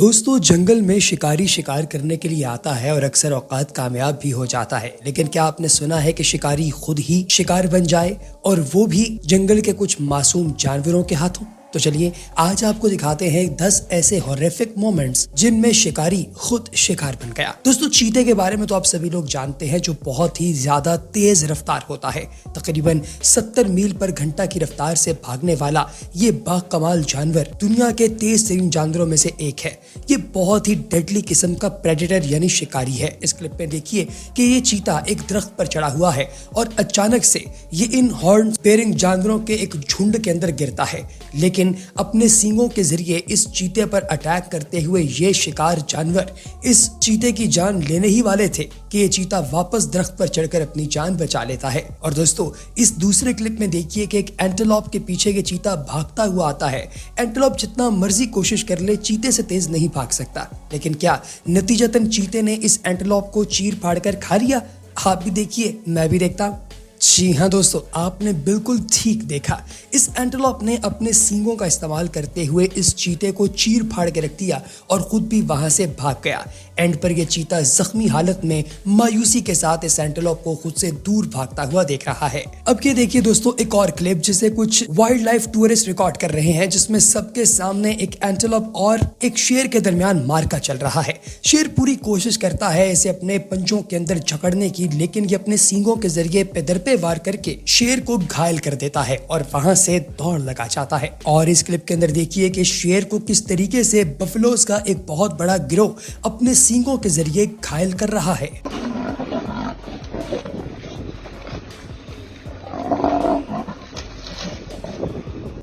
दोस्तों, जंगल में शिकारी शिकार करने के लिए आता है और अक्सर औकात कामयाब भी हो जाता है। लेकिन क्या आपने सुना है कि शिकारी खुद ही शिकार बन जाए, और वो भी जंगल के कुछ मासूम जानवरों के हाथों? तो चलिए आज आपको दिखाते हैं 10 ऐसे हॉरिफिक मोमेंट्स जिनमें शिकारी खुद शिकार बन गया। दोस्तों, चीते के बारे में तो आप सभी लोग जानते हैं, जो बहुत ही ज्यादा तेज रफ्तार होता है। तकरीबन 70 मील पर घंटा की रफ्तार से भागने वाला ये बाकमाल जानवर दुनिया के तेज तरीन जानवरों में से एक है। ये बहुत ही डेडली किस्म का प्रेडेटर यानी शिकारी है। इस क्लिप में देखिए कि ये चीता एक दरख्त पर चढ़ा हुआ है और अचानक से ये इन हॉर्न बेयरिंग जानवरों के एक झुंड के अंदर गिरता है। लेकिन अपने सींगों के जरिए इस चीते पर अटैक करते हुए ये शिकार जानवर इस चीते की जान लेने ही वाले थे कि ये चीता वापस दरख्त पर चढ़कर अपनी जान बचा लेता है। और दोस्तों, इस दूसरे क्लिप में देखिए कि एक एंटेलोप के पीछे ये चीता भागता हुआ आता है। एंटेलोप जितना मर्जी कोशिश कर ले, चीते से तेज नहीं भाग सकता। लेकिन क्या नतीजतन चीते ने इस एंटेलोप को चीर फाड़ कर खा लिया? आप भी देखिए, मैं भी देखता हूं। जी हाँ दोस्तों, आपने बिल्कुल ठीक देखा। इस एंटेलोप ने अपने सींगों का इस्तेमाल करते हुए इस चीते को चीर फाड़ के रख दिया और खुद भी वहां से भाग गया। एंड पर यह चीता जख्मी हालत में मायूसी के साथ इस एंटेलोप को खुद से दूर भागता हुआ देख रहा है। अब ये देखिए दोस्तों, एक और क्लिप जिसे कुछ वाइल्ड लाइफ टूरिस्ट रिकॉर्ड कर रहे हैं, जिसमें सबके सामने एक एंटेलोप और एक शेर के दरमियान मार्का चल रहा है। शेर पूरी कोशिश करता है इसे अपने पंजों के अंदर जकड़ने की, लेकिन ये अपने सींगों के जरिए पे वार करके शेर को घायल कर देता है और वहां से दौड़ लगा जाता है। और इस क्लिप के अंदर देखिए कि शेर को किस तरीके से बफलोज का एक बहुत बड़ा गिरोह अपने सींगों के जरिए घायल कर रहा है।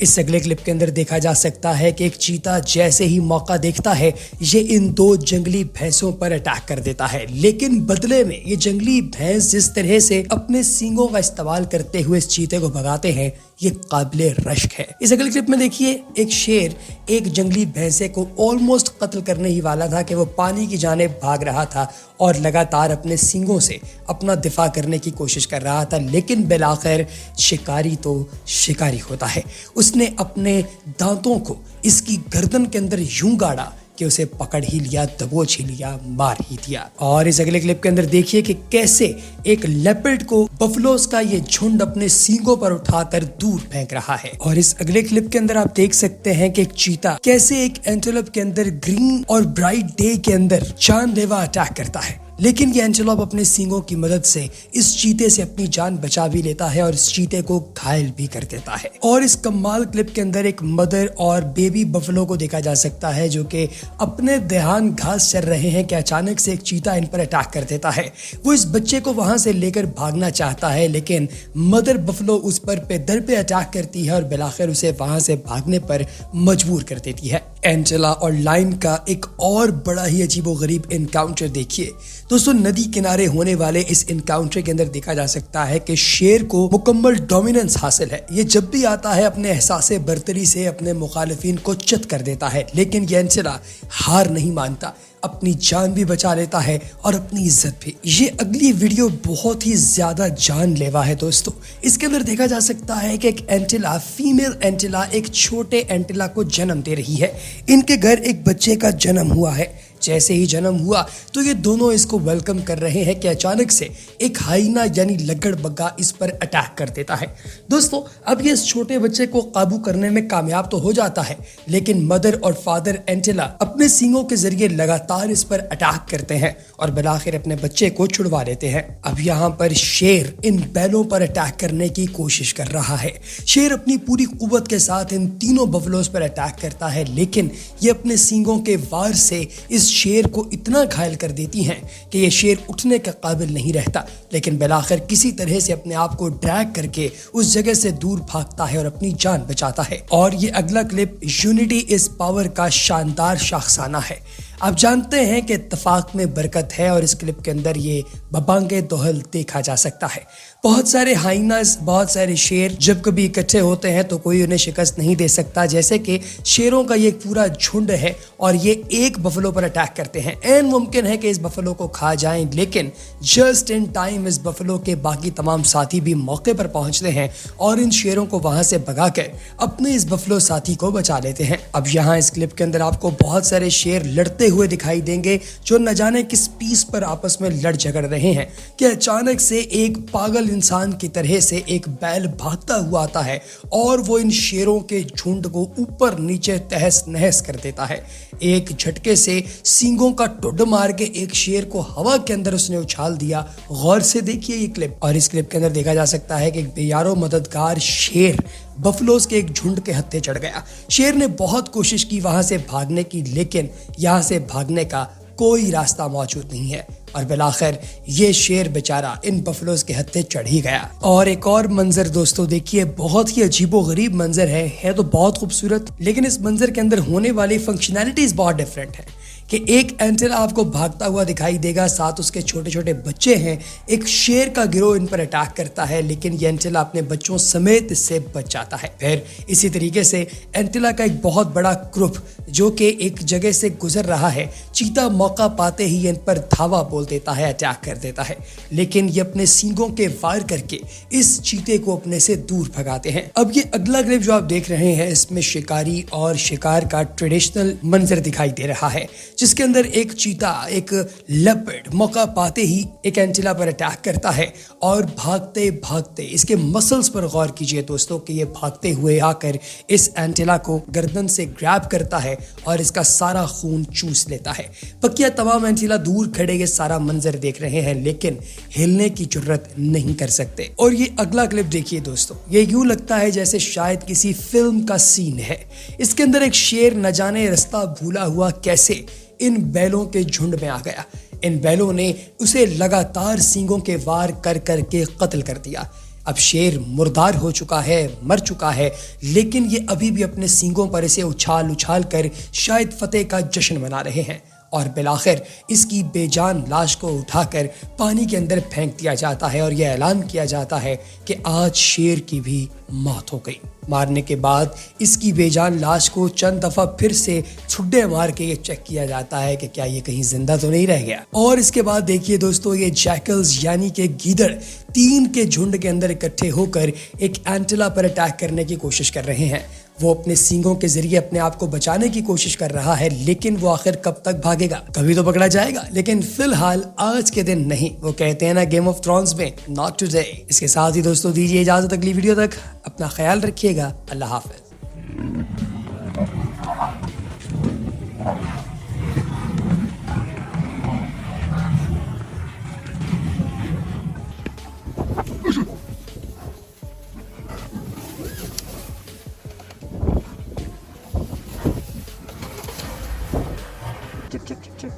इस अगले क्लिप के अंदर देखा जा सकता है कि एक चीता जैसे ही मौका देखता है, ये इन दो जंगली भैंसों पर अटैक कर देता है। लेकिन बदले में ये जंगली भैंस जिस तरह से अपने सींगों का इस्तेमाल करते हुए इस चीते को भगाते हैं, ये काबिले रश्क है। इस अगले क्लिप में देखिए, एक शेर एक जंगली भैंसे को ऑलमोस्ट कत्ल करने ही वाला था कि वो पानी की जानिब भाग रहा था और लगातार अपने सींगों से अपना दिफा करने की कोशिश कर रहा था। लेकिन बिलाखिर शिकारी तो शिकारी होता है। उसने अपने दांतों को इसकी गर्दन के अंदर यूं गाड़ा कि उसे पकड़ ही लिया, दबोच ही लिया, मार ही दिया। और इस अगले क्लिप के अंदर देखिए कि कैसे एक लेपर्ड को बफलोस का ये झुंड अपने सींगों पर उठाकर दूर फेंक रहा है। और इस अगले क्लिप के अंदर आप देख सकते हैं कि एक चीता कैसे एक एंटेलोप के अंदर ग्रीन और ब्राइट डे के अंदर जानलेवा अटैक करता है। लेकिन ये एंटेलोप अपने सींगों की मदद से इस चीते से अपनी जान बचा भी लेता है और इस चीते को घायल भी कर देता है। और इस कमाल क्लिप के अंदर एक मदर और बेबी बफलो को देखा जा सकता है, जो कि अपने दहान घास चर रहे हैं कि अचानक से एक चीता इन पर अटैक कर देता है। वो इस बच्चे को वहां से लेकर भागना चाहता है, लेकिन मदर बफलो उस पर दर पे अटैक करती है और बिलाखिर उसे वहां से भागने पर मजबूर कर देती है। एंजेला और लाइन का एक और बड़ा ही अजीबोगरीब इनकाउंटर देखिए दोस्तों। नदी किनारे होने वाले इस इनकाउंटर के अंदर देखा जा सकता है कि शेर को मुकम्मल डोमिनेंस हासिल है। ये जब भी आता है अपने एहसास बर्तरी से अपने मुखालिफिन को चित कर देता है। लेकिन ये एंजेला हार नहीं मानता, अपनी जान भी बचा लेता है और अपनी इज्जत भी। ये अगली वीडियो बहुत ही ज्यादा जानलेवा है दोस्तों। इसके अंदर देखा जा सकता है कि एक एंटेला, फीमेल एंटेला एक छोटे एंटेला को जन्म दे रही है। इनके घर एक बच्चे का जन्म हुआ है। जैसे ही जन्म हुआ तो ये दोनों इसको वेलकम कर रहे हैं कि अचानक से एक हाइना यानी लगड़बग्गा इस पर अटैक कर देता है। दोस्तों, अब ये इस छोटे बच्चे को काबू करने में कामयाब तो हो जाता है, लेकिन मदर और फादर एंटेला अपने सींगों के जरिए लगातार इस पर अटैक करते हैं और बिलाखिर अपने बच्चे को छुड़वा लेते हैं। अब यहाँ पर शेर इन बैलों पर अटैक करने की कोशिश कर रहा है। शेर अपनी पूरी कुव्वत के साथ इन तीनों बफलोज पर अटैक करता है, लेकिन ये अपने सींगों के वार से इस शेर को इतना घायल कर देती हैं कि ये शेर उठने का काबिल नहीं रहता। लेकिन बिलाखिर किसी तरह से अपने आप को ड्रैग करके उस जगह से दूर भागता है और अपनी जान बचाता है। और ये अगला क्लिप यूनिटी इज पावर का शानदार शाखसाना है। आप जानते हैं कि इत्तेफाक में बरकत है और इस क्लिप के अंदर ये बबांगे दोहल देखा जा सकता है। बहुत सारे हाइनास, बहुत सारे शेर जब कभी इकट्ठे होते हैं तो कोई उन्हें शिकस्त नहीं दे सकता। जैसे कि शेरों का ये पूरा झुंड है और ये एक बफलो पर अटैक करते हैं। एन मुमकिन है कि इस बफलो को खा जाएं, लेकिन जस्ट इन टाइम इस बफलो के बाकी तमाम साथी भी मौके पर पहुंचते हैं और इन शेरों को वहां से भगाकर अपने इस बफलो साथी को बचा लेते हैं। अब यहाँ इस क्लिप के अंदर आपको बहुत सारे शेर लड़ते हुए दिखाई देंगे जो न जाने किस पीस पर आपस में लड़ झगड़ रहे हैं कि अचानक से एक पागल इंसान की तरह से एक बैल भागता हुआ आता है और वो इन शेरों के झुंड को ऊपर नीचे तहस नहस कर देता है। एक झटके से सींगों का टुड मार के एक शेर को हवा के अंदर उसने उछाल दिया। गौर से देखिए ये क्लिप, और इस क्लिप के अंदर देखा जा सकता है कि एक बेयारो मददगार शेर बफलोज के एक झुंड के हत्थे चढ़ गया। शेर ने बहुत कोशिश की वहां से भागने की, लेकिन यहां से भागने का कोई रास्ता मौजूद नहीं है और बिलाखिर ये शेर बेचारा इन बफलोज के हत्थे चढ़ ही गया। और एक और मंजर दोस्तों देखिए, बहुत ही अजीबोगरीब मंजर है तो बहुत खूबसूरत, लेकिन इस मंजर के अंदर होने वाली फंक्शनैलिटीज बहुत डिफरेंट है कि एक एंटेला आपको भागता हुआ दिखाई देगा, साथ उसके छोटे छोटे बच्चे हैं। एक शेर का गिरोह इन पर अटैक करता है, लेकिन ये एंटेला अपने बच्चों समेत इससे बच जाता है। फिर इसी तरीके से एंटेला का एक बहुत बड़ा ग्रुप जो कि एक जगह से गुजर रहा है, चीता मौका पाते ही इन पर धावा बोल देता है, अटैक कर देता है, लेकिन ये अपने सींगों के वार करके इस चीते को अपने से दूर भगाते हैं। अब ये अगला क्लिप जो आप देख रहे हैं, इसमें शिकारी और शिकार का ट्रेडिशनल मंजर दिखाई दे रहा है, जिसके अंदर एक चीता, एक लेपर्ड मौका पाते ही एक एंटेला पर अटैक करता है और भागते भागते इसके मसल्स पर गौर कीजिए दोस्तों कि ये भागते हुए आकर इस एंटेला को गर्दन से ग्रैब करता है और इसका सारा खून चूस लेता है। बकिया तमाम एंटेला दूर खड़े ये सारा मंजर देख रहे हैं, लेकिन हिलने की जुर्रत नहीं कर सकते। और ये अगला क्लिप देखिए दोस्तों, ये यूं लगता है जैसे शायद किसी फिल्म का सीन है। इसके अंदर एक शेर न जाने रास्ता भूला हुआ कैसे इन बैलों के झुंड में आ गया। इन बैलों ने उसे लगातार सींगों के वार कर करके कत्ल कर दिया। अब शेर मुर्दार हो चुका है, मर चुका है, लेकिन ये अभी भी अपने सींगों पर इसे उछाल उछाल कर शायद फतेह का जश्न मना रहे हैं। और बिलाखिर इसकी बेजान लाश को उठाकर पानी के अंदर फेंक दिया जाता है और यह ऐलान किया जाता है कि आज शेर की भी मौत हो गई। मारने के बाद इसकी बेजान लाश को चंद दफा फिर से छुड्डे मार के ये चेक किया जाता है कि क्या ये कहीं जिंदा तो नहीं रह गया। और इसके बाद देखिए दोस्तों, ये जैकल्स यानी कि गीदड़ 3 के झुंड के अंदर इकट्ठे होकर एक एंटेला पर अटैक करने की कोशिश कर रहे हैं। वो अपने सींगों के जरिए अपने आप को बचाने की कोशिश कर रहा है, लेकिन वो आखिर कब तक भागेगा? कभी तो पकड़ा जाएगा, लेकिन फिलहाल आज के दिन नहीं। वो कहते हैं ना गेम ऑफ थ्रोन्स में, नॉट टुडे। इसके साथ ही दोस्तों दीजिए इजाजत, अगली वीडियो तक अपना ख्याल रखिएगा। अल्लाह हाफिज।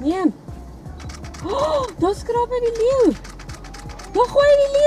Neem. Oh, daar skraap hy die leeu. Daar gooi hy die leeu.